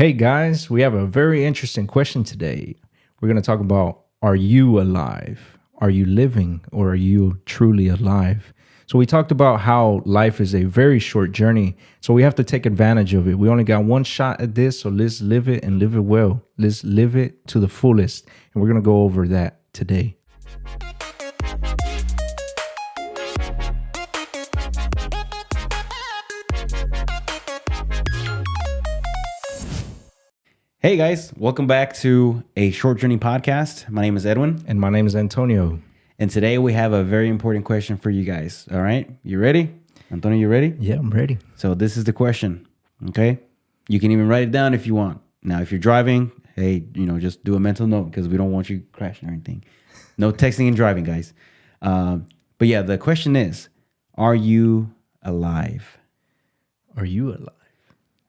Hey guys, we have a very interesting question today. We're going to talk about, are you alive? Are you living, or are you truly alive? So we talked about how life is a very short journey. So we have to take advantage of it. We only got one shot at this. So let's live it and live it well. Let's live it to the fullest. And we're going to go over that today. Hey guys, welcome back to a Short Journey podcast. My name is Edwin, And my name is Antonio. and today we have a very important question for you guys. All right, you ready? Antonio, you ready? Yeah, I'm ready. So this is the question, okay? You can even write it down if you want. Now, if you're driving, hey, just do a mental note because we don't want you crashing or anything. No texting and driving, guys. But yeah, the question is, are you alive? Are you alive?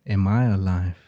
Am I alive?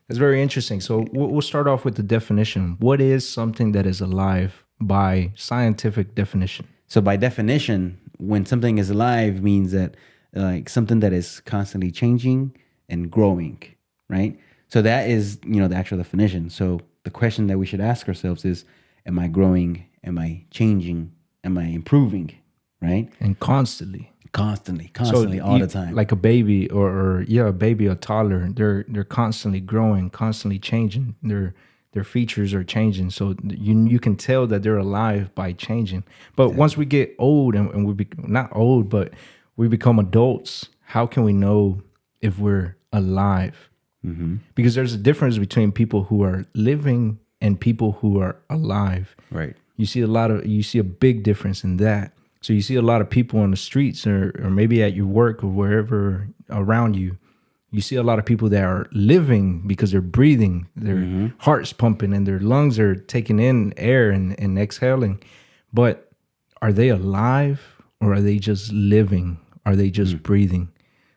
That's very interesting. So we'll start off with the definition. What is something that is alive by scientific definition? So by definition, when something is alive means that like something that is constantly changing and growing, right? So that is, the actual definition. So the question that we should ask ourselves is, am I growing? Am I changing? Am I improving? Right? And constantly. Constantly, So all the time. like a baby or a baby or toddler, they're constantly growing, constantly changing. Their features are changing. So you can tell that they're alive by changing. But once we get old and not old, but we become adults, how can we know if we're alive? Mm-hmm. Because there's a difference between people who are living and people who are alive. Right. You see a big difference in that. So you see a lot of people on the streets or maybe at your work or wherever around you. You see a lot of people that are living because they're breathing, their heart's pumping and their lungs are taking in air and exhaling. But are they alive or are they just living? Are they just breathing?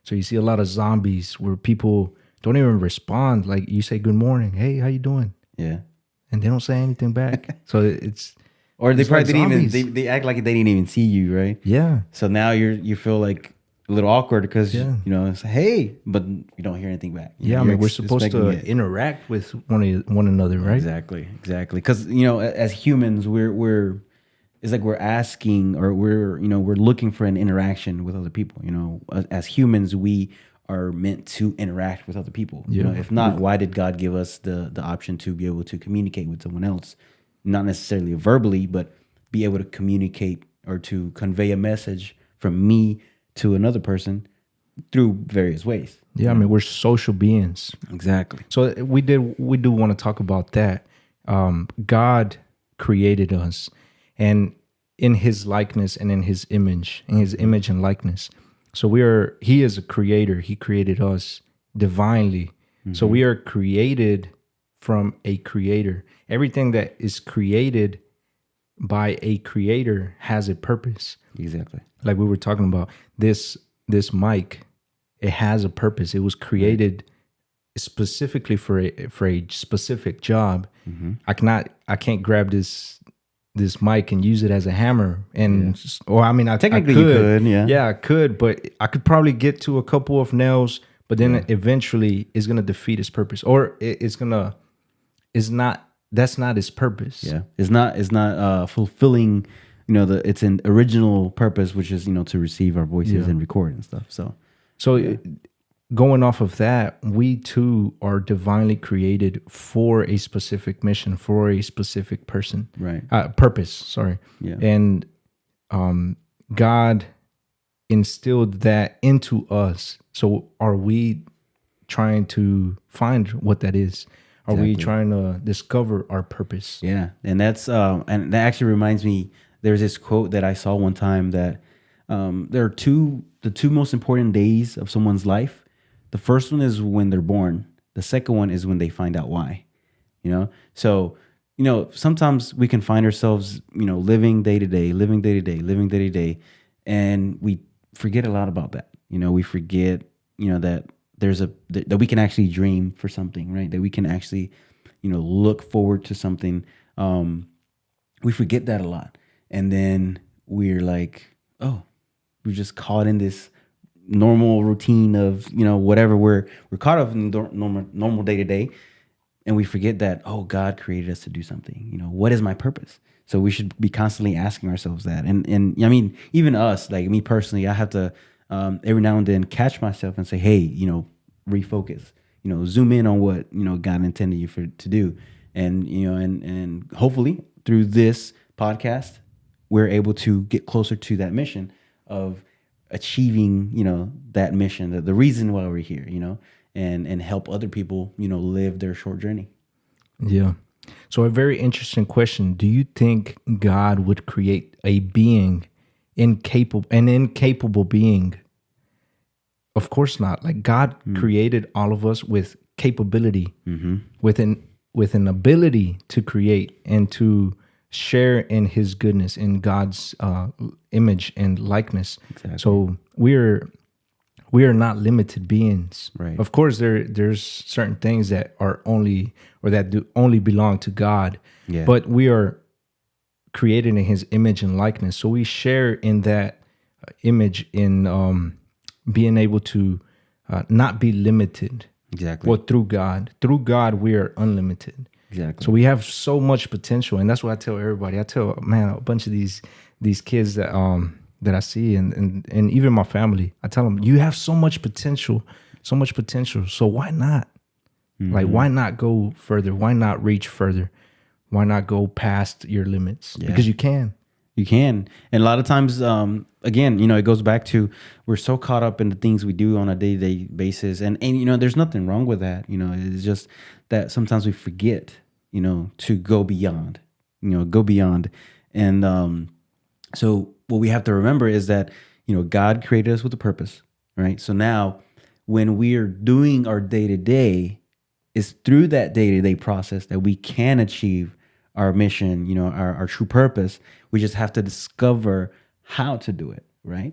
So you see a lot of zombies where people don't even respond. Like you say, good morning. Hey, how you doing? Yeah. And they don't say anything back. So it's... Or they It's probably like didn't zombies. even, they act like they didn't even see you, right? Yeah. So now you feel like a little awkward because, Yeah. it's hey, but you don't hear anything back. Yeah, I mean, we're supposed to interact with one another, right? Exactly. Because as humans, we're it's like we're asking or we're looking for an interaction with other people. As humans, we are meant to interact with other people. Yeah. If not, why did God give us the option to be able to communicate with someone else? Not necessarily verbally, but be able to communicate or to convey a message from me to another person through various ways. Yeah, I mean, we're social beings. Exactly. So we do want to talk about that. God created us, and in His likeness and in His image and likeness. So He is a creator. He created us divinely. So we are created from a creator. Everything that is created by a creator has a purpose. Exactly. Like we were talking about, this mic, it has a purpose. It was created specifically for a specific job. I can't grab this mic and use it as a hammer. And or I mean, Technically I could, you could, yeah. Yeah, I could, but I could probably get to a couple of nails, but then eventually it's gonna defeat its purpose, or that's not its purpose. Yeah. It's not fulfilling, it's an original purpose, which is, to receive our voices and record and stuff. So Going off of that, we too are divinely created for a specific mission, for a specific person, right. Purpose. Sorry. Yeah. And God instilled that into us. So are we trying to find what that is? Are we trying to discover our purpose? Yeah. And that's and that actually reminds me, there's this quote that I saw one time that there are the two most important days of someone's life. The first one is when they're born. The second one is when they find out why. So sometimes we can find ourselves living day to day, and we forget a lot about that. We forget that that we can actually dream for something, right? That we can actually look forward to something. We forget that a lot, and then we're like, oh, we're just caught in this normal routine of whatever we're caught up in normal day to day, And we forget that, oh, God created us to do something. What is my purpose? So we should be constantly asking ourselves that. And I mean, even us, like me personally, I have to every now and then catch myself and say, hey, refocus, zoom in on what, God intended you to do. And, and hopefully through this podcast, we're able to get closer to that mission of achieving, that mission, the reason why we're here, and help other people, live their short journey. Yeah. So a very interesting question. Do you think God would create a being an incapable being? Of course not. Like God created all of us with capability, with an ability to create and to share in His goodness, in God's image and likeness. Exactly. So we are not limited beings. Right. Of course, there's certain things that are only belong to God. Yeah. But we are created in His image and likeness. So we share in that image in being able to not be limited. Exactly. Well, through God. Through God, we are unlimited. Exactly. So we have so much potential, and that's what I tell everybody. I tell, man, a bunch of these kids that I see, and even my family. I tell them, you have so much potential. So why not? Like, why not go further? Why not reach further? Why not go past your limits? Yeah. Because you can. You can. And a lot of times, again, it goes back to we're so caught up in the things we do on a day-to-day basis. And there's nothing wrong with that. It's just that sometimes we forget, to go beyond, And so what we have to remember is that, God created us with a purpose, right? So now when we're doing our day-to-day, it's through that day-to-day process that we can achieve our mission, our true purpose. We just have to discover how to do it, right?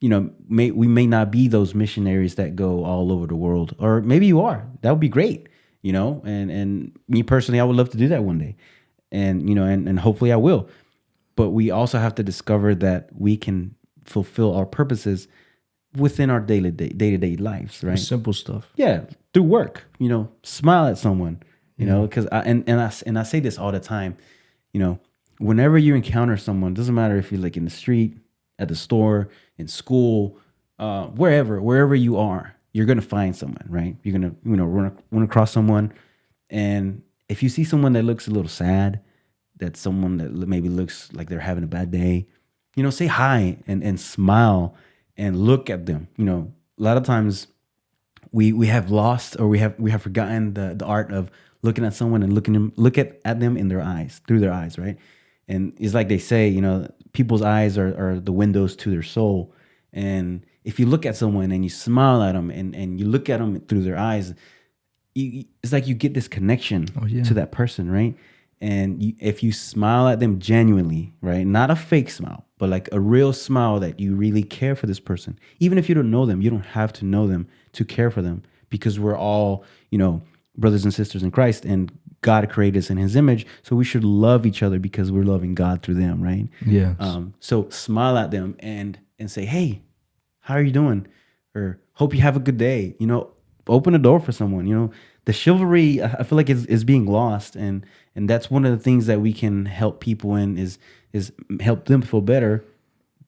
We may not be those missionaries that go all over the world, or maybe you are. That would be great, And me personally, I would love to do that one day, and hopefully I will. But we also have to discover that we can fulfill our purposes within our day-to-day lives, right? Simple stuff. Yeah, through work, smile at someone. Because I say this all the time, whenever you encounter someone, doesn't matter if you're like in the street, at the store, in school, wherever you are, you're gonna find someone, right? You're gonna run across someone, and if you see someone that looks a little sad, that's someone that maybe looks like they're having a bad day, say hi and smile and look at them. A lot of times we have lost, or we have forgotten the art of looking at someone and look at them in their eyes, through their eyes, right? And it's like they say, people's eyes are the windows to their soul. And if you look at someone and you smile at them and you look at them through their eyes, it's like you get this connection to that person, right? And if you smile at them genuinely, right? Not a fake smile, but like a real smile that you really care for this person. Even if you don't know them, you don't have to know them to care for them, because we're all, brothers and sisters in Christ, and God created us in His image. So we should love each other because we're loving God through them, right? Yeah. So smile at them and say, hey, how are you doing? Or hope you have a good day. Open a door for someone. The chivalry, I feel like is being lost, and that's one of the things that we can help people in is help them feel better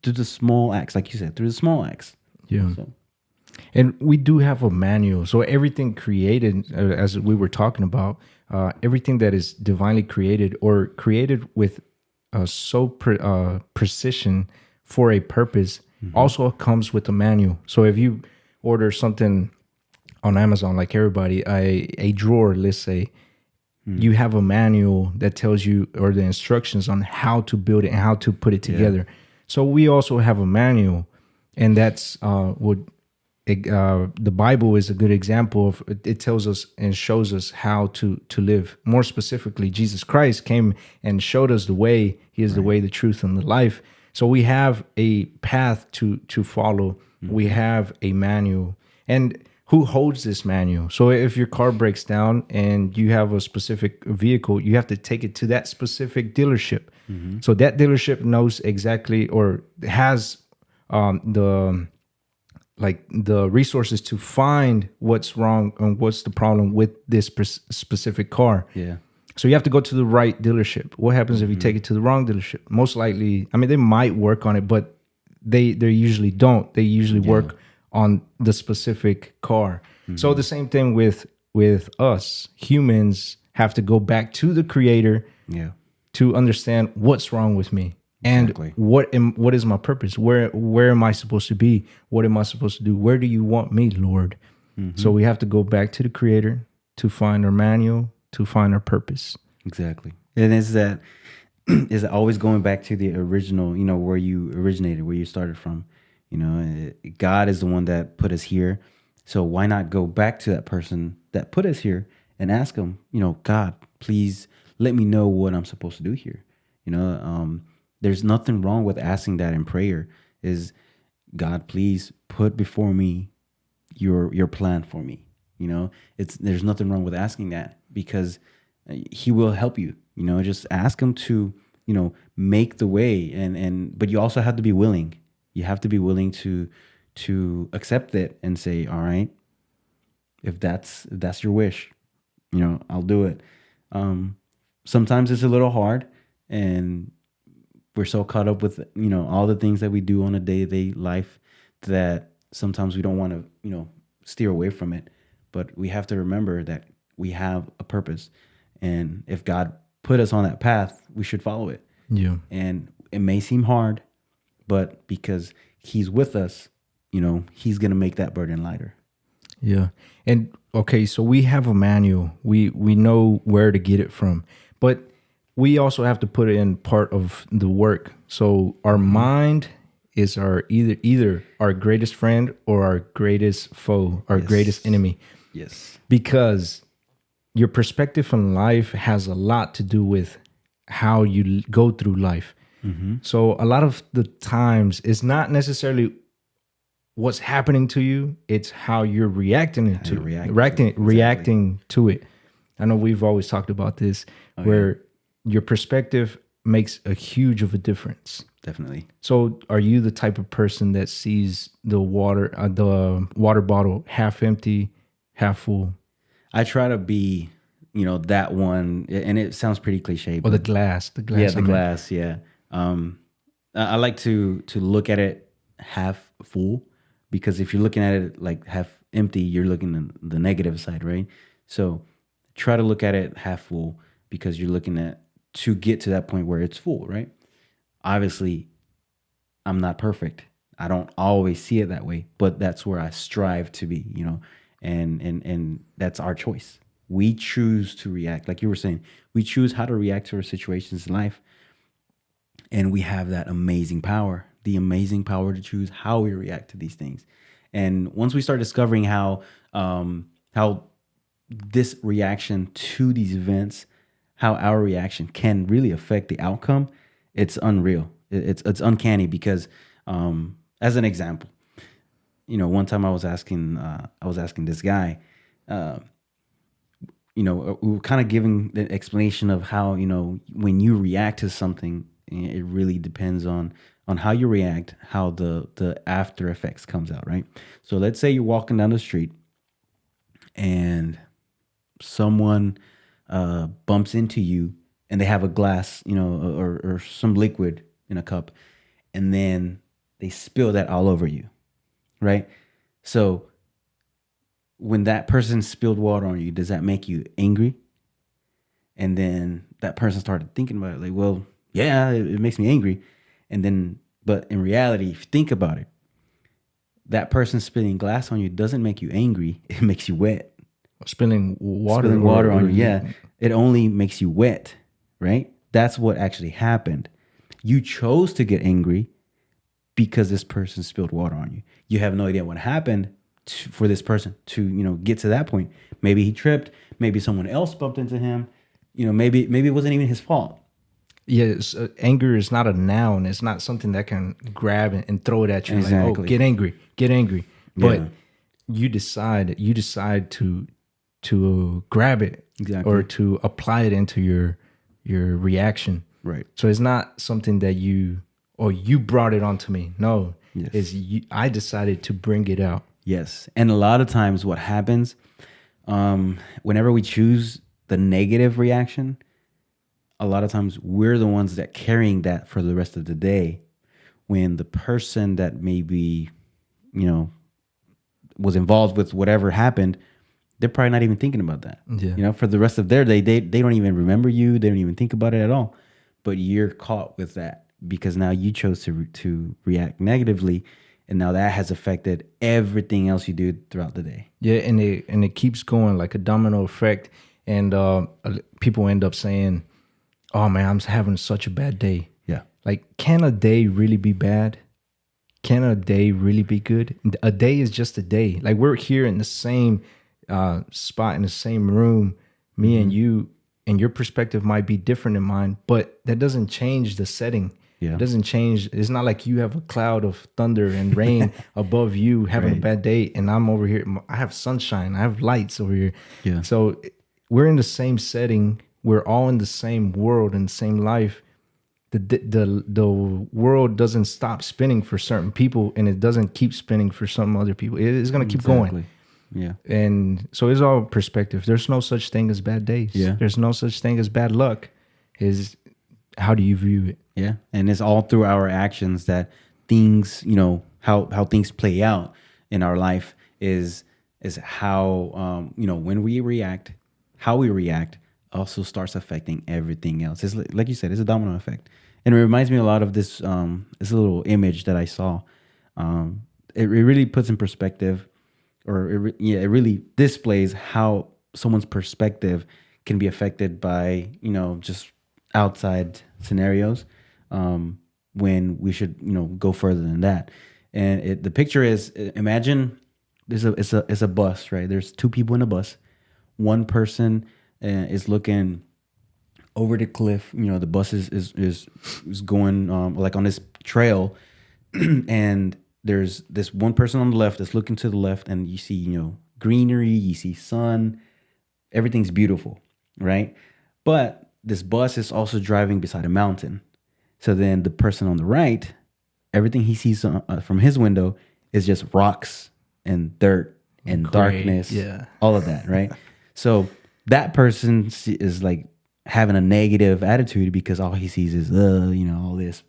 through the small acts, like you said, through the small acts. Yeah. So. And we do have a manual. So everything created, as we were talking about, everything that is divinely created or created with precision for a purpose, also comes with a manual. So if you order something on Amazon, like everybody, a drawer, let's say, you have a manual that tells you, or the instructions on how to build it and how to put it together. Yeah. So we also have a manual, and that's what the Bible is a good example of. It tells us and shows us how to live. More specifically, Jesus Christ came and showed us the way. He is the way, the truth, and the life. So we have a path to follow. We have a manual. And who holds this manual? So if your car breaks down and you have a specific vehicle, you have to take it to that specific dealership. So that dealership knows exactly, or has the like the resources to find what's wrong and what's the problem with this specific car. Yeah. So you have to go to the right dealership. What happens if you take it to the wrong dealership? Most likely, I mean, they might work on it, but they usually don't. They usually work on the specific car. So the same thing with us humans have to go back to the creator Yeah. to understand what's wrong with me and Exactly. what is my purpose. Where am I supposed to be? What am I supposed to do? Where do you want me, Lord? So we have to go back to the creator to find our manual, to find our purpose. Exactly. And is always going back to the original, where you originated, where you started from. God is the one that put us here. So why not go back to that person that put us here and ask him, God, please let me know what I'm supposed to do here. There's nothing wrong with asking that in prayer. Is God, please put before me your plan for me. There's nothing wrong with asking that, because he will help you. Just ask him to make the way, but you also have to be willing. You have to be willing to accept it and say, all right, if that's your wish, I'll do it. Sometimes it's a little hard, and we're so caught up with all the things that we do on a day-to-day life that sometimes we don't want to steer away from it. But we have to remember that we have a purpose, and if God put us on that path, we should follow it. Yeah. And it may seem hard, but because he's with us, he's going to make that burden lighter. Yeah. And okay, so we have a manual. We know where to get it from. But we also have to put it in part of the work. So our mind is our either our greatest friend or our greatest foe, our greatest enemy. Yes. Because your perspective on life has a lot to do with how you go through life. So a lot of the times it's not necessarily what's happening to you, it's how you're reacting to it. I know we've always talked about this, where your perspective makes a huge of a difference. Definitely. So are you the type of person that sees the water bottle half empty, half full? I try to be, that one, and it sounds pretty cliche. Or the glass. Yeah, the glass. Yeah. I like to look at it half full, because if you're looking at it like half empty, you're looking at the negative side, right? So try to look at it half full, because you're looking at to get to that point where it's full, right? Obviously, I'm not perfect. I don't always see it that way, but that's where I strive to be, and that's our choice. We choose to react. Like you were saying, we choose how to react to our situations in life. And we have that amazing power, the amazing power to choose how we react to these things. And once we start discovering how this reaction to these events, how our reaction can really affect the outcome, it's unreal. It's uncanny, because as an example, one time I was asking this guy, we were kind of giving the explanation of how, when you react to something, it really depends on how you react, how the after effects comes out, right? So let's say you're walking down the street and someone bumps into you, and they have a glass, or some liquid in a cup, and then they spill that all over you, right? So when that person spilled water on you, does that make you angry? And then that person started thinking about it, like, well, yeah, it makes me angry. And then, but in reality, if you think about it, that person spilling glass on you doesn't make you angry. It makes you wet. Spilling water on you, yeah. It only makes you wet, right? That's what actually happened. You chose to get angry because this person spilled water on you. You have no idea what happened for this person to, get to that point. Maybe he tripped. Maybe someone else bumped into him. Maybe it wasn't even his fault. Yes, anger is not a noun. It's not something that can grab and throw it at you. Exactly. Like, oh, get angry. But Yeah. you decide to grab it, Exactly. or to apply it into your reaction. Right. So it's not something that you brought it onto me. No, Yes. I decided to bring it out. Yes. And a lot of times what happens, whenever we choose the negative reaction, a lot of times we're the ones that carrying that for the rest of the day, when the person that maybe, was involved with whatever happened, they're probably not even thinking about that. Yeah. For the rest of their day, they don't even remember you. They don't even think about it at all. But you're caught with that because now you chose to react negatively, and now that has affected everything else you do throughout the day. Yeah, and it keeps going like a domino effect, and people end up saying, "Oh man, I'm having such a bad day." Yeah. Like, can a day really be bad? Can a day really be good? A day is just a day. Like, we're here in the same spot, in the same room, me and you, and your perspective might be different than mine, but that doesn't change the setting. Yeah. It doesn't change. It's not like you have a cloud of thunder and rain above you having a bad day, and I'm over here. I have sunshine. I have lights over here. Yeah. So we're in the same setting. We're all in the same world and the same life. The world doesn't stop spinning for certain people, and it doesn't keep spinning for some other people. It's gonna keep going. Yeah. And so it's all perspective. There's no such thing as bad days. Yeah. There's no such thing as bad luck. Is how do you view it? Yeah. And it's all through our actions that things, how things play out in our life is how, when we react, how we react also starts affecting everything else. It's like you said, it's a domino effect. And it reminds me a lot of this little image that I saw. It really puts in perspective, or it really displays how someone's perspective can be affected by, just outside scenarios, when we should, go further than that. And the picture is, imagine it's a bus, right? There's two people in a bus. One person is looking over the cliff. The bus is going like on this trail, and there's this one person on the left that's looking to the left, and you see greenery, you see sun, everything's beautiful, right? But this bus is also driving beside a mountain. So then the person on the right, everything he sees from his window is just rocks and dirt and darkness, all of that, right? So that person is like having a negative attitude because all he sees is, all this,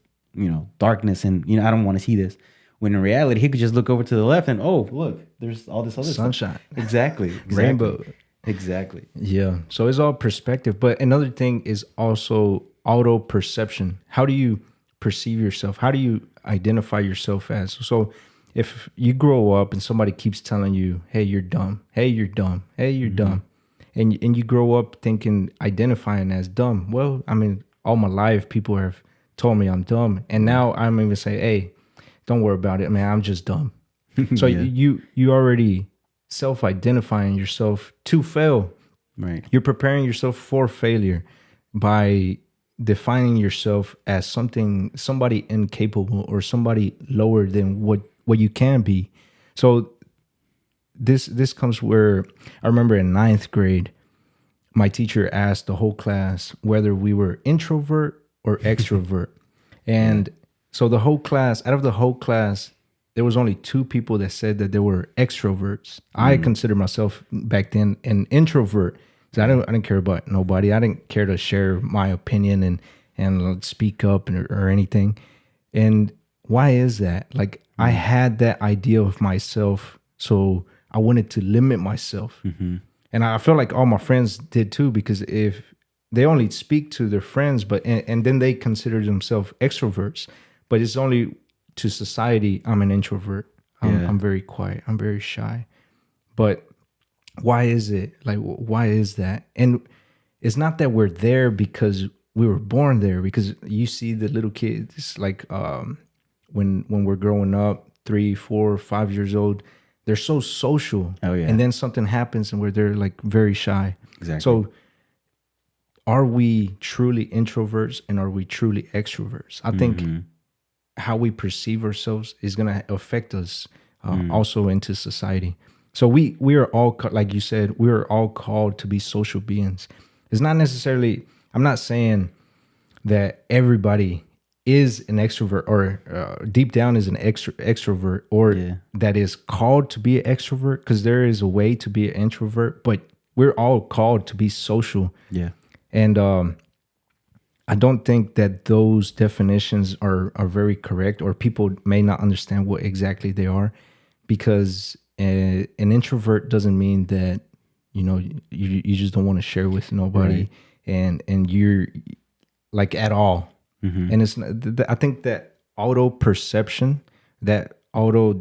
darkness, and I don't want to see this. When in reality, he could just look over to the left and, oh, look, there's all this other sunshine, stuff. Exactly. Rainbow. Exactly. Yeah. So it's all perspective. But another thing is also auto perception. How do you perceive yourself? How do you identify yourself as? So if you grow up and somebody keeps telling you, hey, you're dumb. Hey, you're dumb. Hey, you're dumb. And you grow up identifying as dumb. Well, I mean, all my life, people have told me I'm dumb. And now I'm even say, hey, don't worry about it, man. I'm just dumb. So you already self-identifying yourself to fail. Right. You're preparing yourself for failure by defining yourself as somebody incapable or somebody lower than what you can be. So this comes where I remember in 9th grade, my teacher asked the whole class whether we were introvert or extrovert. And so out of the whole class, there was only 2 people that said that they were extroverts. I consider myself back then an introvert. So I didn't care about nobody. I didn't care to share my opinion and speak up or anything. And why is that? Like, I had that idea of myself, so I wanted to limit myself. And I feel like all my friends did too, because if they only speak to their friends, and then they consider themselves extroverts, but it's only to society, I'm an introvert. I'm very quiet. I'm very shy. But why is it? Like, why is that? And it's not that we're there because we were born there, because you see the little kids, like when we're growing up, 3, 4, 5 years old, they're so social. Oh, yeah. And then something happens and where they're like very shy. Exactly. So are we truly introverts and are we truly extroverts? I think how we perceive ourselves is going to affect us also into society. So we are all, like you said, we are all called to be social beings. It's not necessarily, I'm not saying that everybody is an extrovert, or deep down is an extrovert, or Yeah. that is called to be an extrovert, because there is a way to be an introvert, but we're all called to be social. Yeah. And I don't think that those definitions are very correct, or people may not understand what exactly they are, because an introvert doesn't mean that you just don't want to share with nobody, Right. and you're like at all. And it's I think that auto perception, that auto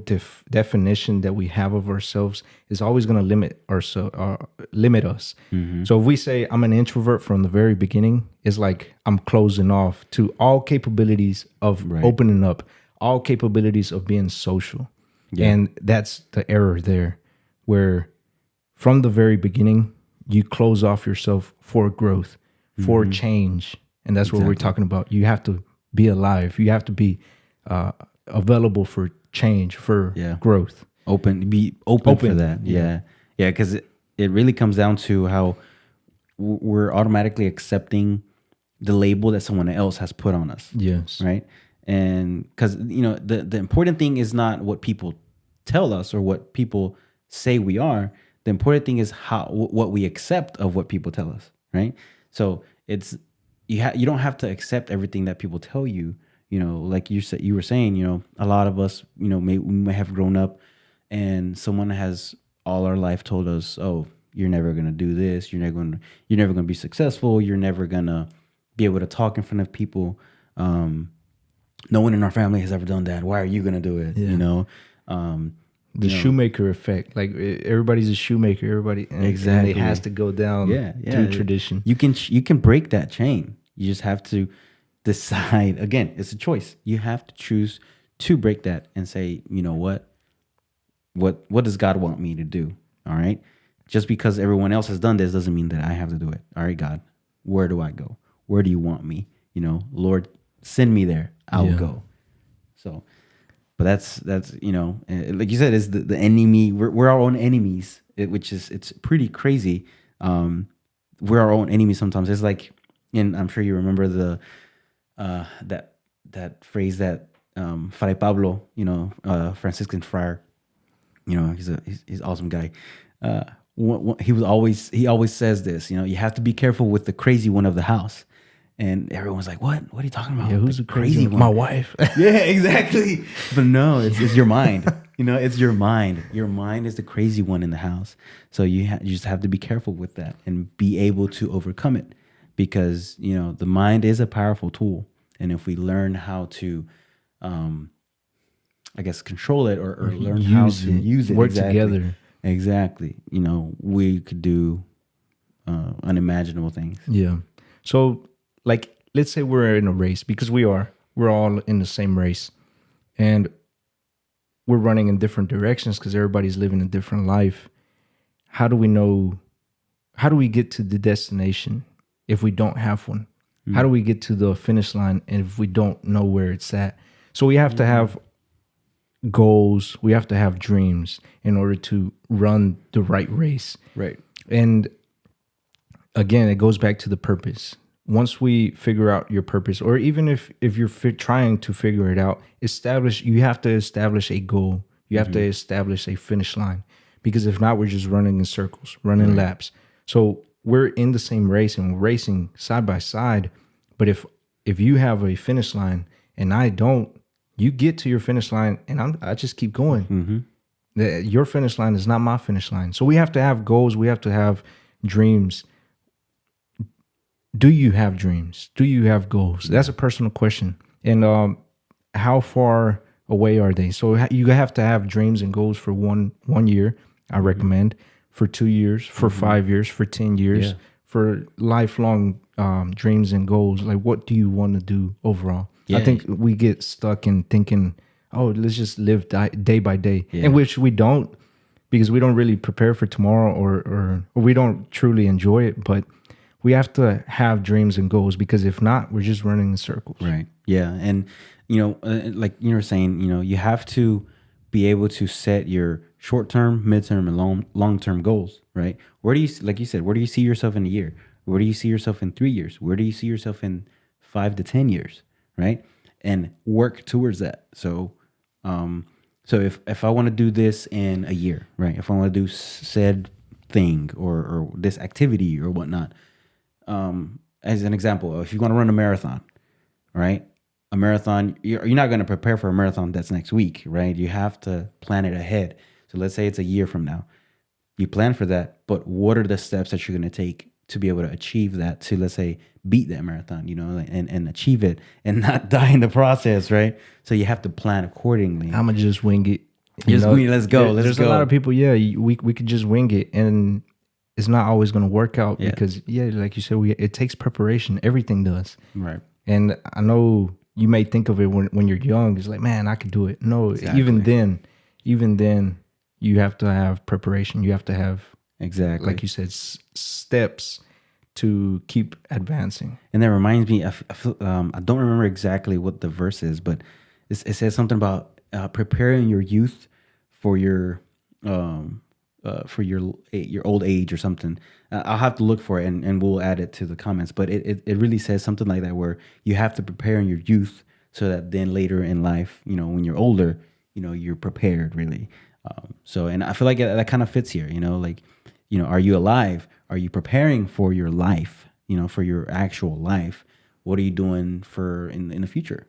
definition that we have of ourselves is always going to limit us. So if we say I'm an introvert from the very beginning, it's like I'm closing off to all capabilities of Right. opening up, all capabilities of being social. Yeah. And that's the error there, where from the very beginning you close off yourself for growth, for change. And that's what we're talking about. You have to be alive. You have to be available for change, for growth. Be open for that. Yeah. Because it really comes down to how we're automatically accepting the label that someone else has put on us. Yes. Right. And because, the important thing is not what people tell us or what people say we are. The important thing is what we accept of what people tell us. Right. So it's, you don't have to accept everything that people tell you. Like you were saying, a lot of us, we may have grown up and someone has all our life told us, oh, you're never going to do this. You're never going to be successful. You're never going to be able to talk in front of people. No one in our family has ever done that. Why are you going to do it? The shoemaker effect. Like everybody's a shoemaker. Everybody, Exactly. And it has to go down through tradition. You can break that chain. You just have to decide. Again, it's a choice. You have to choose to break that and say, you know what does God want me to do? All right. Just because everyone else has done this doesn't mean that I have to do it. All right, God, where do I go? Where do you want me? Lord, send me there. I'll go. So, but that's like you said, is the enemy. We're our own enemies, it's pretty crazy. We're our own enemies sometimes. It's like, and I'm sure you remember that phrase that Fray Pablo, Franciscan friar, he's an awesome guy. He always says this, you have to be careful with the crazy one of the house. And everyone's like, what are you talking about? Yeah, who's the crazy one? My wife. Yeah, exactly. But no, it's your mind. It's your mind. Your mind is the crazy one in the house. So you just have to be careful with that and be able to overcome it, because the mind is a powerful tool, and if we learn how to, I guess, control it or learn how to use it, work together. Exactly. We could do unimaginable things. Yeah. So, like, let's say we're in a race, because we're all in the same race, and we're running in different directions because everybody's living a different life. How do we get to the destination if we don't have one? How do we get to the finish line if we don't know where it's at? So we have to have goals. We have to have dreams in order to run the right race. Right. And again, it goes back to the purpose. Once we figure out your purpose, or even if you're trying to figure it out, you have to establish a goal. You have to establish a finish line, because if not, we're just running in circles, running laps. So we're in the same race and we're racing side by side. But if you have a finish line and I don't, you get to your finish line and I just keep going. Your finish line is not my finish line. So we have to have goals. We have to have dreams. Do you have dreams? Do you have goals? That's a personal question. And how far away are they? So you have to have dreams and goals for one year, I recommend, for 2 years, for 5 years, for 10 years, for lifelong dreams and goals. Like, what do you want to do overall? I think we get stuck in thinking, oh, let's just live day by day, in which we don't, because we don't really prepare for tomorrow, or we don't truly enjoy it. But we have to have dreams and goals, because if not, we're just running in circles. Right. Yeah. And, like you were saying, you have to be able to set your short-term, mid-term, and long-term goals, right? Where do you, like you said, where do you see yourself in a year? Where do you see yourself in 3 years? Where do you see yourself in 5 to 10 years, right? and work towards that. So, so if I want to do this in a year, right? If I want to do said thing or this activity or whatnot, as an example, if you want to run a marathon, right? A marathon, you're not going to prepare for a marathon that's next week, right? You have to plan it ahead. So let's say it's a year from now. You plan for that, but what are the steps that you're going to take to be able to achieve that, to, let's say, beat that marathon, and achieve it and not die in the process, right? So you have to plan accordingly. I'm going to just wing it. Let's go. There's a lot of people, we could just wing it, and it's not always going to work out because, like you said, it takes preparation. Everything does. Right. And I know you may think of it when you're young, it's like, man, I could do it. No, exactly. even then, you have to have preparation. You have to have, exactly, like you said, steps to keep advancing. And that reminds me, I don't remember exactly what the verse is, but it says something about preparing your youth for your old age or something. I'll have to look for it and we'll add it to the comments. But it really says something like that, where you have to prepare in your youth so that then later in life, when you're older, you're prepared really. So, and I feel like that kind of fits here, are you alive? Are you preparing for your life, for your actual life? What are you doing for in the future,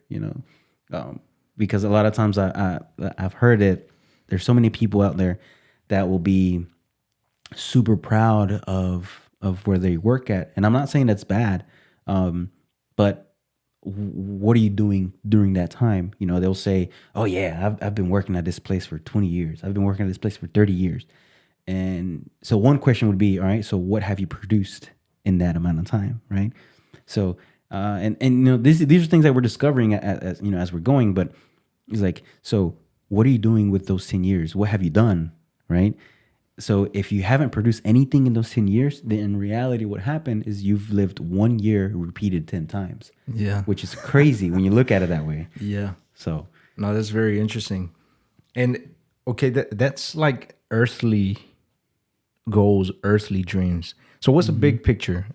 because a lot of times I've heard it. There's so many people out there that will be super proud of where they work at. And I'm not saying that's bad, but what are you doing during that time? They'll say, oh yeah, I've been working at this place for 20 years. I've been working at this place for 30 years. And so one question would be, all right, so what have you produced in that amount of time, right? So, these are things that we're discovering as we're going, but it's like, so what are you doing with those 10 years? What have you done, right? So if you haven't produced anything in those 10 years, then in reality, what happened is you've lived 1 year repeated 10 times. Yeah. Which is crazy when you look at it that way. Yeah. So. No, that's very interesting. And okay, that's like earthly goals, earthly dreams. So what's the big picture?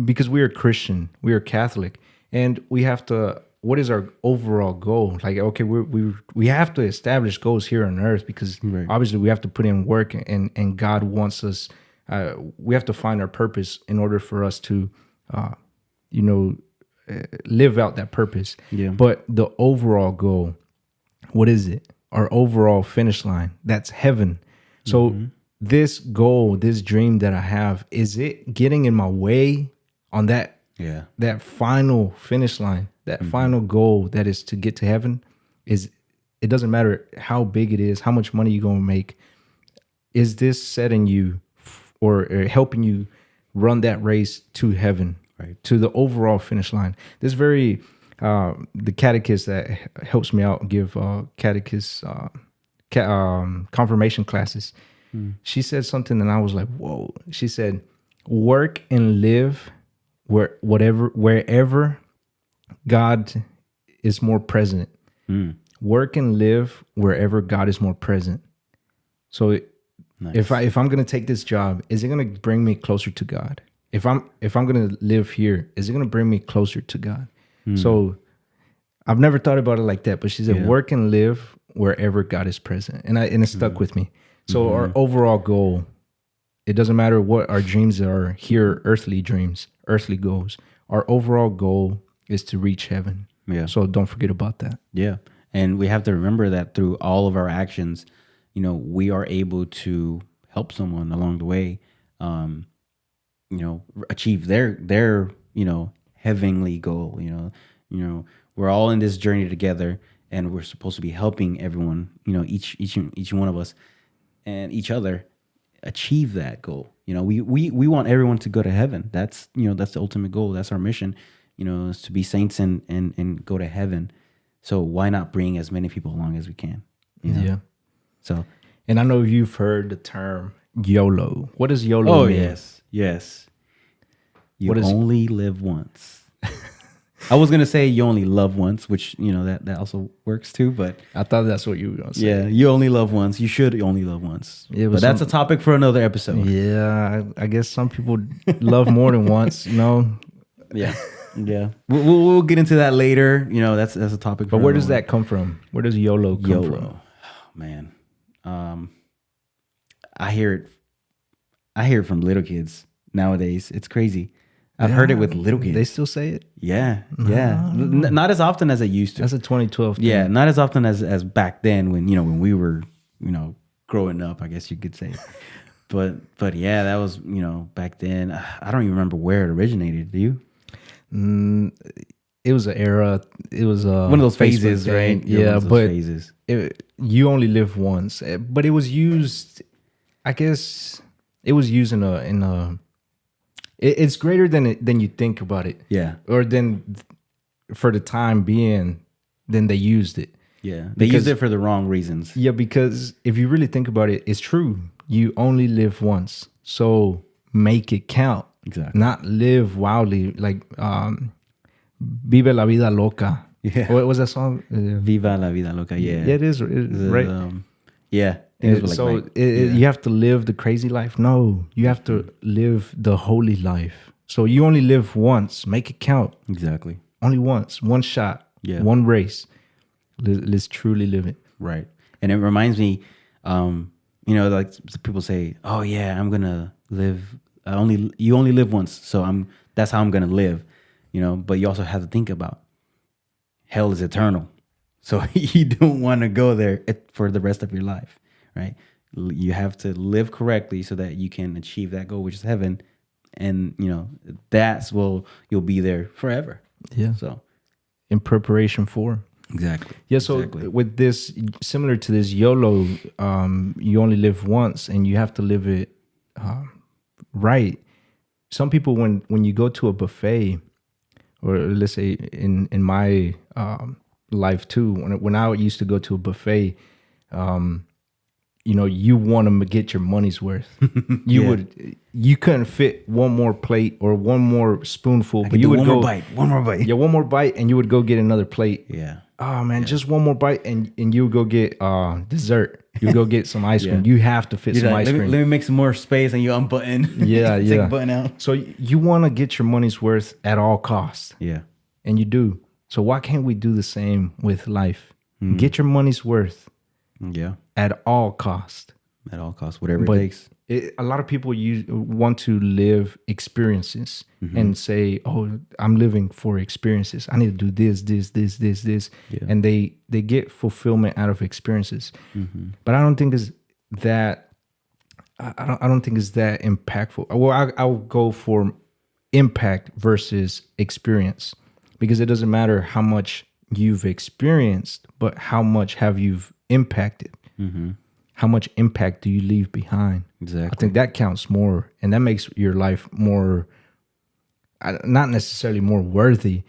Because we are Christian, we are Catholic, and we have to, what is our overall goal? Like, okay, we have to establish goals here on earth because obviously we have to put in work, and God wants us, we have to find our purpose in order for us to, live out that purpose. Yeah. But the overall goal, what is it? Our overall finish line, that's heaven. So this goal, this dream that I have, is it getting in my way on that final finish line, that final goal that is to get to heaven? It doesn't matter how big it is, how much money you're going to make. Is this setting you or helping you run that race to heaven, right? To the overall finish line. This very, the catechist that helps me out give confirmation classes. She said something and I was like, whoa. She said, work and live wherever God is more present. Work and live wherever God is more present. So if I'm going to take this job, is it going to bring me closer to God? If I'm going to live here, is it going to bring me closer to God? So I've never thought about it like that, but she said, work and live wherever God is present. And it stuck with me. So our overall goal, it doesn't matter what our dreams are here, earthly dreams, earthly goals. Our overall goal is to reach heaven. Yeah. So don't forget about that. Yeah. And we have to remember that through all of our actions, we are able to help someone along the way, achieve their heavenly goal. We're all in this journey together, and we're supposed to be helping everyone, each one of us and each other achieve that goal. We want everyone to go to heaven. That's the ultimate goal. That's our mission, is to be saints and go to heaven. So why not bring as many people along as we can? Yeah. So, and I know you've heard the term YOLO. What does YOLO mean? Yes. You only live once. I was gonna say you only love once, which that also works too. But I thought that's what you were gonna say. Yeah, you only love once. You should only love once. Yeah, but that's a topic for another episode. Yeah, I guess some people love more than once. Yeah. Yeah, we'll get into that later. You know, that's a topic. But where does that come from? Where does YOLO come from? YOLO, man. I hear it. I hear it from little kids nowadays. It's crazy. I've heard it with little kids. They still say it? Yeah, yeah. Not as often as it used to. That's a 2012 thing. Yeah, not as often as back then when when we were growing up, I guess you could say. But yeah, that was back then. I don't even remember where it originated. Do you? It was an era. It was one of those phases, right? Yeah, but you only live once. But it was used. I guess it was used in a. It's greater than you think about it. Yeah. Or than for the time being, then they used it. Yeah. They used it for the wrong reasons. Yeah, because if you really think about it, it's true. You only live once. So make it count. Exactly. Not live wildly. Like Vive la vida loca. Yeah. What was that song? Viva la vida loca. Yeah. Yeah, it is right. Yeah. So you have to live the crazy life? No, you have to live the holy life. So you only live once. Make it count. Exactly. Only once. One shot. Yeah. One race. Let's truly live it. Right. And it reminds me, like people say, "Oh yeah, I'm gonna live. You only live once, so that's how I'm gonna live." But you also have to think about hell is eternal, so you don't want to go there for the rest of your life. Right? You have to live correctly so that you can achieve that goal, which is heaven, and you'll be there forever. Yeah. So, in preparation for. Exactly. Yeah. So with this, similar to this YOLO, you only live once, and you have to live it right. Some people, when you go to a buffet, or let's say in my life too, when I used to go to a buffet. You want to get your money's worth. You couldn't fit one more plate or one more spoonful, but you would go one more bite. Yeah, one more bite, and you would go get another plate. Yeah. Oh man, just one more bite, and you would go get dessert. You would go get some ice cream. You have to fit some ice cream. Let me make some more space, and you unbutton. Yeah, take the button out. So you want to get your money's worth at all costs. Yeah, and you do. So why can't we do the same with life? Get your money's worth. Yeah. At all cost. At all costs, whatever it takes. A lot of people want to live experiences and say, "Oh, I'm living for experiences. I need to do this." Yeah. And they get fulfillment out of experiences. But I don't think it's that. I don't think it's that impactful. Well, I'll go for impact versus experience, because it doesn't matter how much you've experienced, but how much have you impacted. How much impact do you leave behind? Exactly. I think that counts more, and that makes your life more, not necessarily more worthy,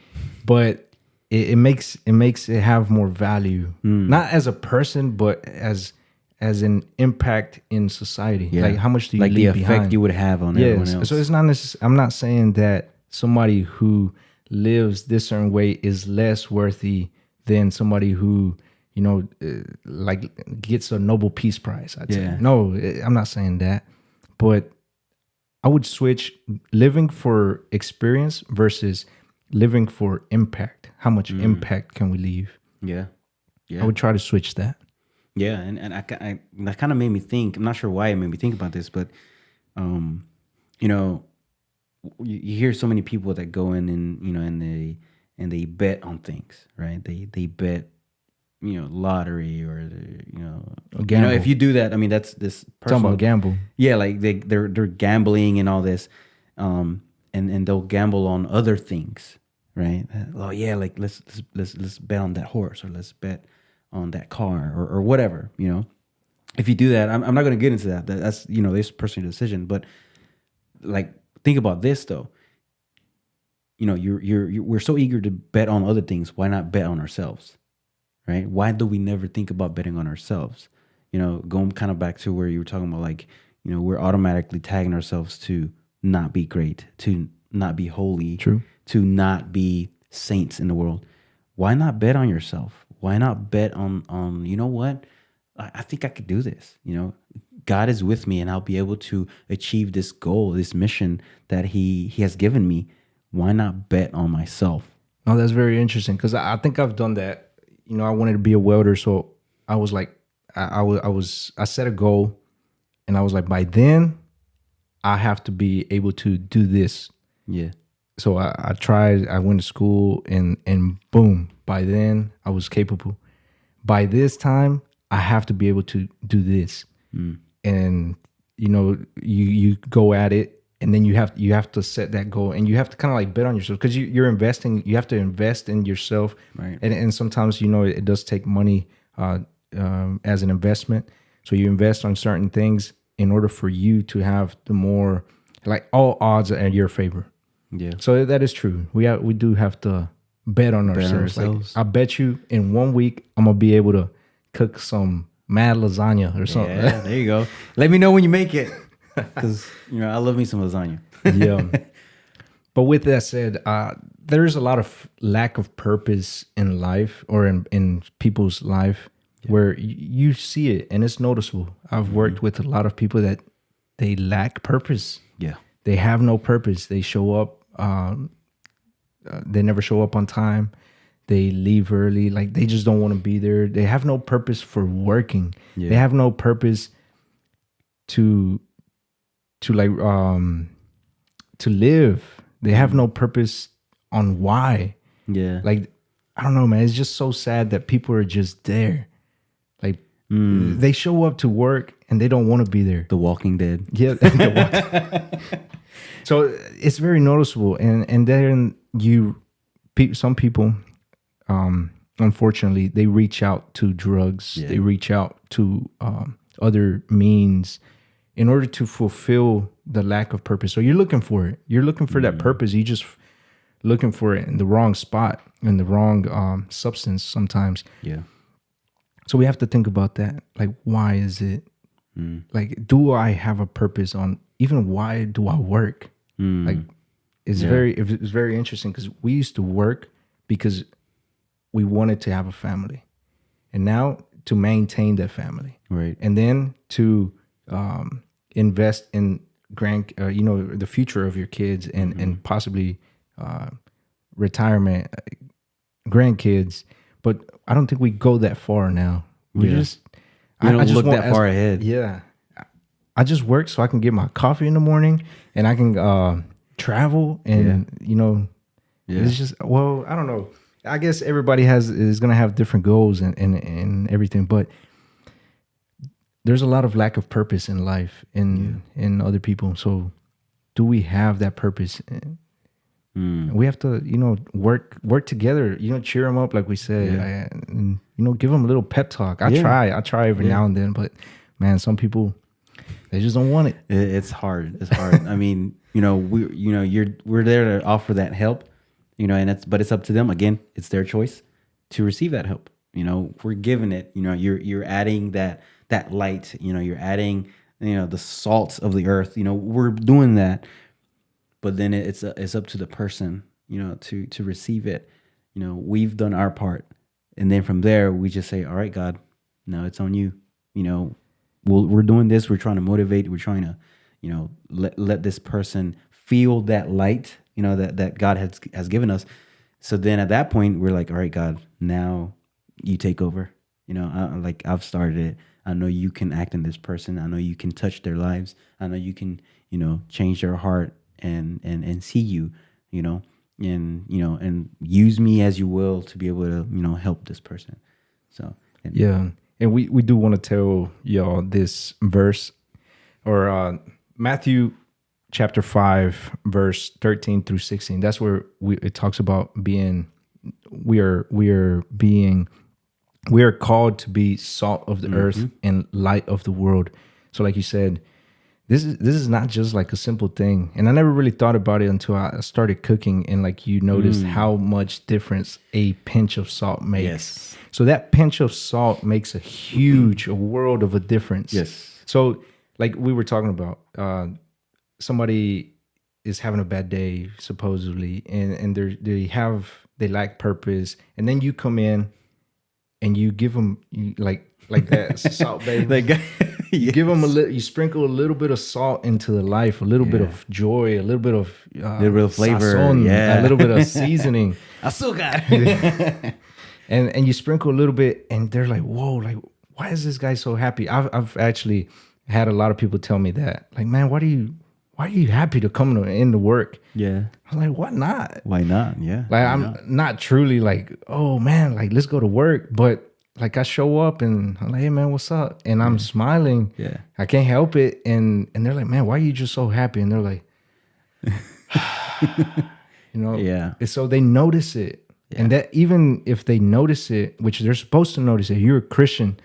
but it makes it have more value, not as a person, but as an impact in society. Yeah. Like how much do you leave leave the behind? effect you would have on everyone else. So it's not I'm not saying that somebody who lives this certain way is less worthy than somebody who like gets a Nobel Peace Prize. I'd say. No, I'm not saying that, but I would switch living for experience versus living for impact. How much impact can we leave? Yeah. I would try to switch that. Yeah, and that kind of made me think. I'm not sure why it made me think about this, but you hear so many people that go in and they bet on things, right? They bet. Lottery or gamble. If you do that, I mean that's this personal, talking about gamble. Yeah, like they're gambling and all this, and they'll gamble on other things, right? Oh yeah, like let's bet on that horse, or let's bet on that car, or whatever. If you do that, I'm not going to get into that. That's this personal decision, but like think about this though. We're so eager to bet on other things. Why not bet on ourselves? Right? Why do we never think about betting on ourselves? Going kind of back to where you were talking about, like, we're automatically tagging ourselves to not be great, to not be holy, True. To not be saints in the world. Why not bet on yourself? Why not bet on you know what? I think I could do this. God is with me, and I'll be able to achieve this goal, this mission that He has given me. why not bet on myself? Oh, that's very interesting because I think I've done that. You know, I wanted to be a welder, so I was like, I set a goal, and I was like, by then, I have to be able to do this. Yeah. So I tried. I went to school, and boom, by then I was capable. By this time, I have to be able to do this. And you know, you go at it, and then you have to set that goal, and you have to kind of like bet on yourself because you're investing. You have to invest in yourself, Right. And sometimes, you know, it does take money as an investment. So you invest on certain things in order for you to have the more, like, all odds are in your favor. Yeah. So that is true. We do have to bet on ourselves. Like, I bet you in 1 week I'm gonna be able to cook some mad lasagna or something. Yeah, there you go. Let me know when you make it, because I love me some lasagna. Yeah. But with that said, there is a lot of lack of purpose in life, or in people's life, where you see it and it's noticeable. I've worked with a lot of people that they lack purpose. Yeah. They have no purpose. They show up. They never show up on time. They leave early. Like, they just don't want to be there. They have no purpose for working. Yeah. They have no purpose to like to live. They have no purpose on why. Yeah. Like, I don't know, man. It's just so sad that people are just there. Like, they show up to work and they don't want to be there. The Walking Dead. Yeah. So it's very noticeable, and then some people, unfortunately, they reach out to drugs. Yeah. They reach out to other means in order to fulfill the lack of purpose. So you're looking for it. You're looking for that purpose. You just looking for it in the wrong spot, in the wrong substance sometimes. Yeah. So we have to think about that. Like, why is it? Like, do I have a purpose on, even why do I work? Like, it's very interesting because we used to work because we wanted to have a family, and now to maintain that family, Right. and then to invest in the future of your kids, and possibly retirement, grandkids. But I don't think we go that far now. We just You don't I just look want- that far ahead. Yeah. I just work so I can get my coffee in the morning, and I can travel, and it's just, well, I don't know. I guess everybody is gonna have different goals and everything, but there's a lot of lack of purpose in life in other people. So do we have that purpose? We have to, work together, cheer them up, like we said, and give them a little pep talk. I try every now and then, but man, some people, they just don't want it. It's hard. It's hard. I mean, we're there to offer that help, but it's up to them. Again, it's their choice to receive that help. We're giving it. You're adding that light. You're adding the salt of the earth. We're doing that, but then it's up to the person, to receive it. We've done our part, and then from there we just say, all right, God, now it's on you. We're doing this. We're trying to motivate. We're trying to, let this person feel that light, that God has given us. So then at that point, we're like, all right, God, now you take over. I've started it. I know you can act in this person. I know you can touch their lives. I know you can, change their heart and see you, and use me as you will to be able to, help this person. So, And we do want to tell y'all this verse, or Matthew chapter 5, verse 13 through 16. That's where it talks about we are called to be salt of the earth and light of the world. So like you said, this is not just like a simple thing. And I never really thought about it until I started cooking, and like you noticed how much difference a pinch of salt makes. Yes. So that pinch of salt makes a world of a difference. Yes. So like we were talking about, somebody is having a bad day supposedly, and they lack purpose, and then you come in and you give them like that salt, baby. You give them you sprinkle a little bit of salt into the life, a little bit of joy, a little bit of flavor, a little bit of seasoning. Azúcar. and you sprinkle a little bit, and they're like, whoa, like, why is this guy so happy? I've actually had a lot of people tell me that, like, man, why are you happy to come into work? Yeah. I'm like, why not? Why not? Yeah. Like, I'm not truly like, oh man, like, let's go to work. But like, I show up and I'm like, hey man, what's up? And I'm smiling. Yeah. I can't help it. And they're like, man, why are you just so happy? And they're like, Yeah. And so they notice it. Yeah. And that even if they notice it, which they're supposed to notice it, you're a Christian,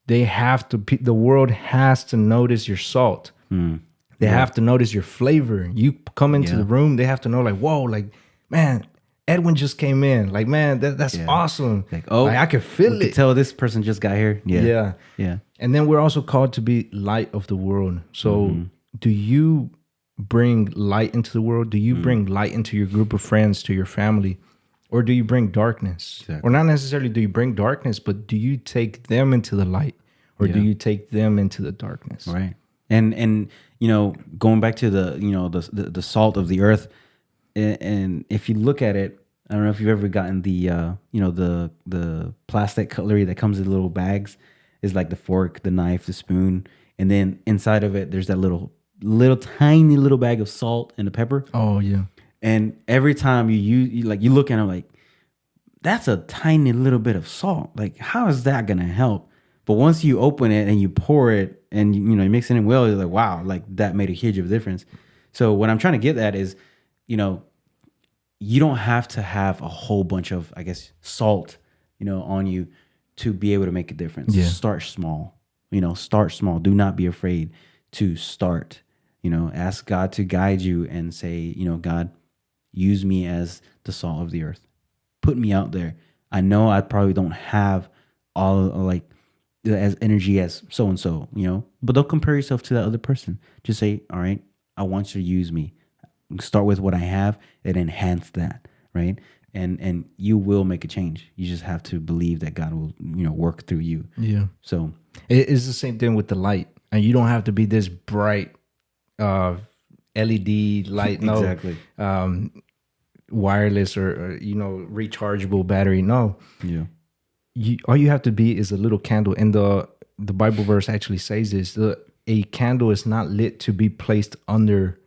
they have to, the world has to notice your salt. They have to notice your flavor. You come into the room, they have to know, like, whoa, like, man, Edwin just came in. Like, man, that's awesome. Like, oh, like, I can feel it. Tell this person just got here. Yeah. And then we're also called to be light of the world. So do you bring light into the world? Do you bring light into your group of friends, to your family? Or do you bring darkness? Exactly. Or not necessarily do you bring darkness, but do you take them into the light? Or do you take them into the darkness? Right. And going back to the salt of the earth, and if you look at it, I don't know if you've ever gotten the plastic cutlery that comes in little bags. Is like the fork, the knife, the spoon, and then inside of it there's that little tiny little bag of salt and the pepper. Oh yeah. And every time you look at it like, that's a tiny little bit of salt. Like, how is that gonna help? But once you open it and you pour it and you mix it in well, you're like, wow, like that made a huge of a difference. So what I'm trying to get at is, you don't have to have a whole bunch of, I guess, salt, on you to be able to make a difference. Yeah. Start small. Start small. Do not be afraid to start. Ask God to guide you and say, God, use me as the salt of the earth. Put me out there. I know I probably don't have all as energy as so and so, but don't compare yourself to that other person. Just say, all right, I want you to use me. Start with what I have and enhance that, right? And you will make a change. You just have to believe that God will, work through you. Yeah. So it's the same thing with the light, and you don't have to be this bright LED light. No, exactly. Wireless or rechargeable battery. No. Yeah. All you have to be is a little candle, and the Bible verse actually says this: a candle is not lit to be placed under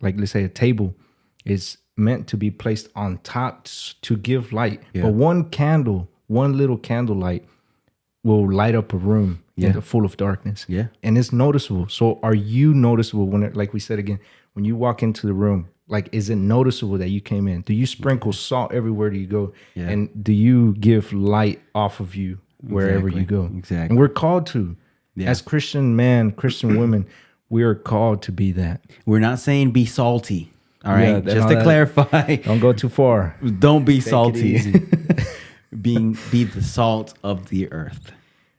let's say a table. It's meant to be placed on top to give light. Yeah. But one little candle light will light up a room full of darkness. Yeah. And it's noticeable. So are you noticeable when, like we said again, when you walk into the room? Like, is it noticeable that you came in? Do you sprinkle salt everywhere you go? Yeah. And do you give light off of you wherever you go? Exactly. And we're called to, as Christian men, Christian women, we are called to be that. We're not saying be salty. All right. Just to clarify. Don't go too far. Don't be salty. Be the salt of the earth.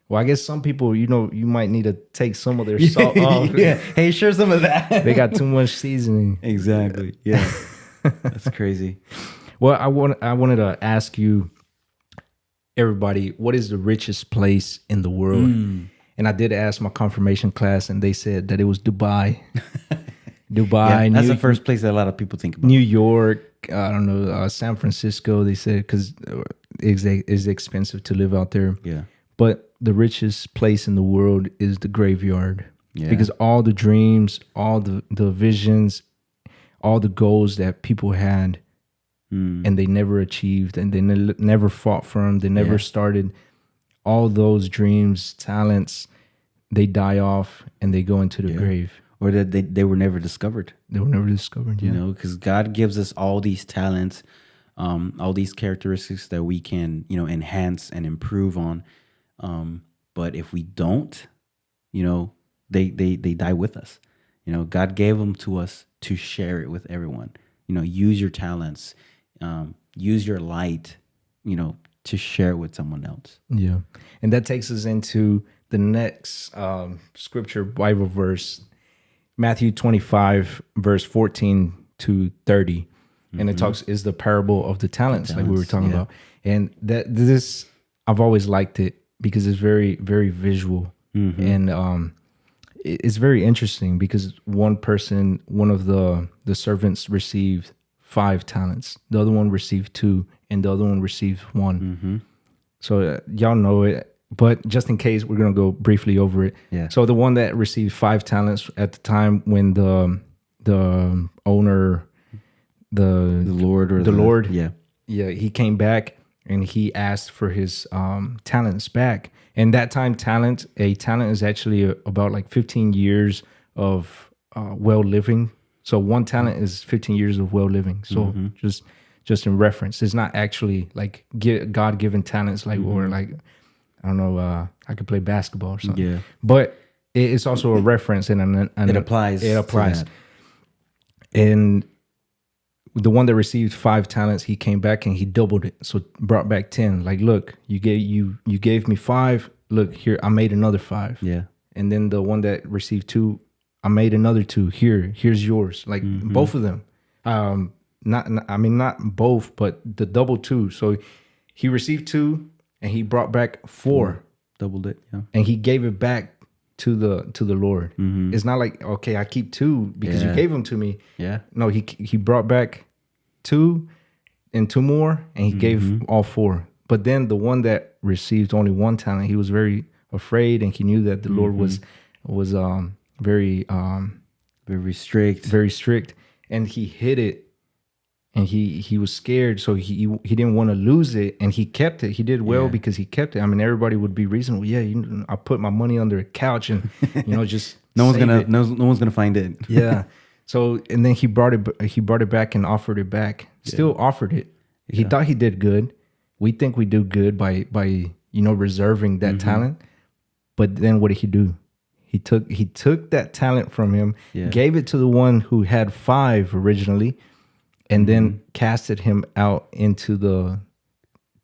Well, I guess some people, you might need to take some of their salt off. Yeah. Hey, share some of that. They got too much seasoning. Exactly. Yeah. That's crazy. Well, I wanted to ask you, everybody, what is the richest place in the world? And I did ask my confirmation class, and they said that it was Dubai. Dubai. Yeah, that's the first place that a lot of people think about. New York. I don't know. San Francisco. They said because it's expensive to live out there. Yeah. But the richest place in the world is the graveyard. Yeah. Because all the dreams, all the visions, all the goals that people had, and they never achieved, and they never fought for them, they never started, all those dreams, talents, they die off and they go into the grave. Or that they were never discovered. They were never discovered, because God gives us all these talents, all these characteristics that we can, enhance and improve on. But if we don't, they die with us. God gave them to us to share it with everyone. Use your talents, use your light, to share it with someone else. Yeah. And that takes us into the next scripture Bible verse, Matthew 25, verse 14 to 30. And it is the parable of the talents, like we were talking about. And this, I've always liked it because it's very, very visual. And it's very interesting because one of the servants received 5 talents, the other one received 2, and the other one received 1. So y'all know it, but just in case, we're gonna go briefly over it. Yeah. So the one that received 5 talents at the time when the owner, the Lord or the Lord, yeah, he came back and he asked for his talents back. And that time, a talent is actually about like 15 years of well living. So one talent is 15 years of well living. So just in reference, it's not actually like God given talents, like or like I don't know, I could play basketball or something. Yeah. But it's also a reference and it applies. It to applies. that. And the one that received 5 talents, he came back and he doubled it. So brought back 10. Like, look, you gave me 5. Look, here, I made another 5. Yeah. And then the one that received 2, I made another 2. Here's yours. Like both of them. Not both, but the double 2. So he received 2 and he brought back 4. Doubled it. Yeah. And he gave it back to the Lord. It's not like, okay, I keep 2 because you gave them to me. Yeah. No, he brought back 2 and 2 more, and he gave all 4. But then the one that received only 1 talent, he was very afraid, and he knew that the Lord was very Very strict. very strict, and he hid it, and he was scared, so he didn't want to lose it, and he kept it. He did well because he kept it. I mean, everybody would be reasonable. Yeah, I put my money under a couch, and just no one's save gonna it. no one's gonna find it. Yeah. So and then he brought it back and offered it back. Still offered it. He thought he did good. We think we do good by reserving that talent. But then what did he do? He took that talent from him, gave it to the one who had 5 originally, and then casted him out into the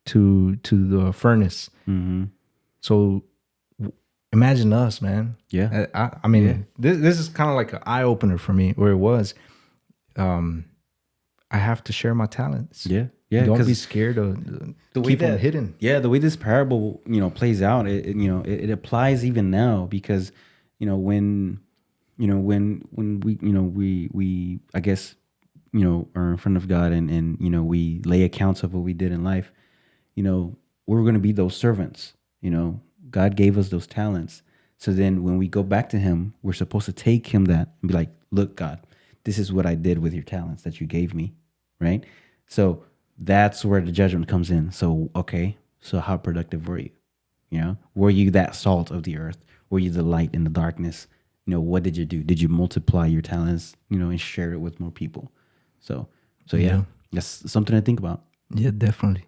to the furnace. So imagine us, man. Yeah. I mean, this is kind of like an eye opener for me, where it was. I have to share my talents. Yeah. Yeah. Don't be scared of keep them hidden. Yeah, the way this parable plays out, it applies even now, because when we I guess are in front of God and we lay accounts of what we did in life, we're going to be those servants. God gave us those talents. So then when we go back to him, we're supposed to take him that and be like, look, God, this is what I did with your talents that you gave me. Right. So that's where the judgment comes in. So, okay. So how productive were you? Were you that salt of the earth? Were you the light in the darkness? What did you do? Did you multiply your talents, and share it with more people? So yeah, that's something to think about. Yeah, definitely.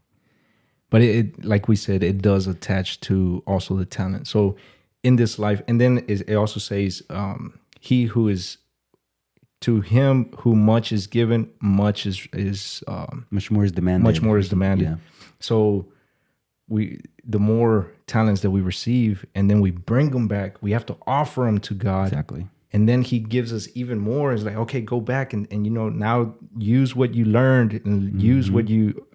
But it like we said, it does attach to also the talent. So in this life, and then it also says, he who is, to him who much is given, much is much more is demanded. Much more is demanded. Yeah. So the more talents that we receive, and then we bring them back, we have to offer them to God. Exactly. And then he gives us even more. It's like, okay, go back and now use what you learned and use what you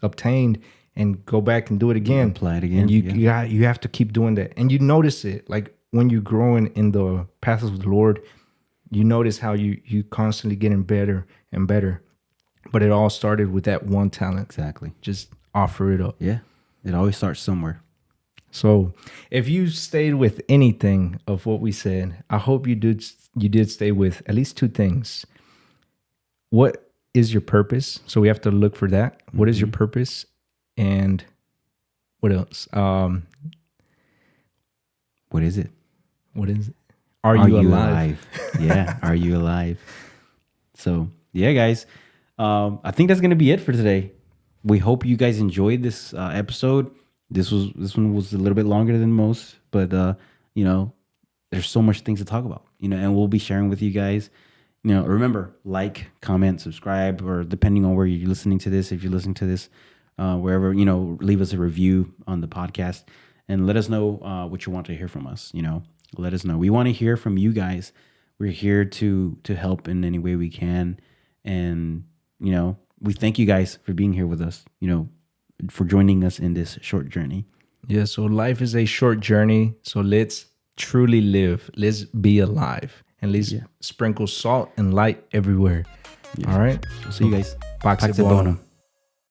obtained, and go back and do it again. Apply it again. And you have to keep doing that. And you notice it, like when you're growing in the path of the Lord, you notice how you constantly getting better and better. But it all started with that one talent. Exactly. Just offer it up. Yeah. It always starts somewhere. So if you stayed with anything of what we said, I hope you did stay with at least 2 things. What is your purpose? So we have to look for that. What is your purpose? And what else? What is it? What is it? Are you alive? Yeah. Are you alive? So yeah, guys, I think that's going to be it for today. We hope you guys enjoyed this episode. This one was a little bit longer than most, but there's so much things to talk about, and we'll be sharing with you guys. Remember, like, comment, subscribe, or depending on where you're listening to this, if you're listening to this, wherever, leave us a review on the podcast and let us know what you want to hear from us. Let us know. We want to hear from you guys. We're here to help in any way we can, and we thank you guys for being here with us. For joining us in this short journey. Yeah, so life is a short journey. So let's truly live. Let's be alive. And let's sprinkle salt and light everywhere. Yeah. All right. See you guys. Pax Pax et et bonum. bonum.